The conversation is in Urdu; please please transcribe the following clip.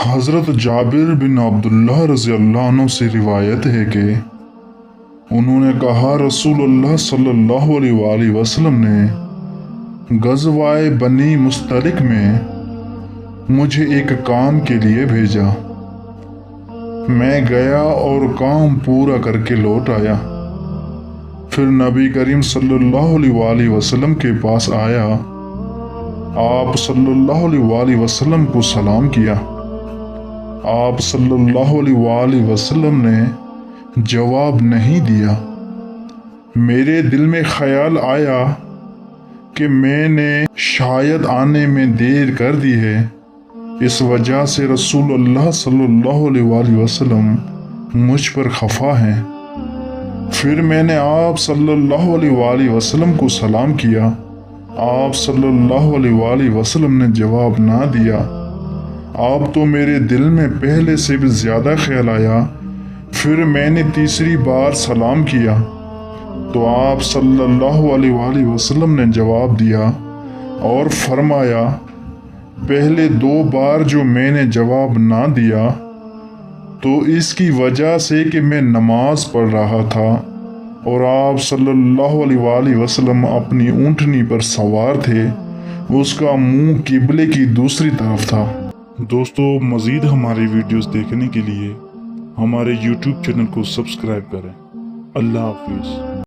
حضرت جابر بن عبداللہ رضی اللہ عنہ سے روایت ہے کہ انہوں نے کہا رسول اللہ صلی اللہ علیہ وآلہ وسلم نے غزوہ بنی مستلق میں مجھے ایک کام کے لیے بھیجا۔ میں گیا اور کام پورا کر کے لوٹ آیا۔ پھر نبی کریم صلی اللہ علیہ وآلہ وسلم کے پاس آیا۔ آپ صلی اللہ علیہ وآلہ وسلم کو سلام کیا۔ آپ صلی اللہ علیہ وآلہ وسلم نے جواب نہیں دیا۔ میرے دل میں خیال آیا کہ میں نے شاید آنے میں دیر کر دی ہے، اس وجہ سے رسول اللہ صلی اللہ علیہ وآلہ وسلم مجھ پر خفا ہیں۔ پھر میں نے آپ صلی اللہ علیہ وآلہ وسلم کو سلام کیا۔ آپ صلی اللہ علیہ وآلہ وسلم نے جواب نہ دیا۔ اب تو میرے دل میں پہلے سے بھی زیادہ خیال آیا۔ پھر میں نے تیسری بار سلام کیا تو آپ صلی اللہ علیہ وآلہ وسلم نے جواب دیا اور فرمایا، پہلے 2 بار جو میں نے جواب نہ دیا تو اس کی وجہ سے کہ میں نماز پڑھ رہا تھا اور آپ صلی اللہ علیہ وآلہ وسلم اپنی اونٹنی پر سوار تھے، اس کا منہ قبلے کی دوسری طرف تھا۔ دوستو، مزید ہماری ویڈیوز دیکھنے کے لیے ہمارے YouTube چینل کو سبسکرائب کریں۔ اللہ حافظ۔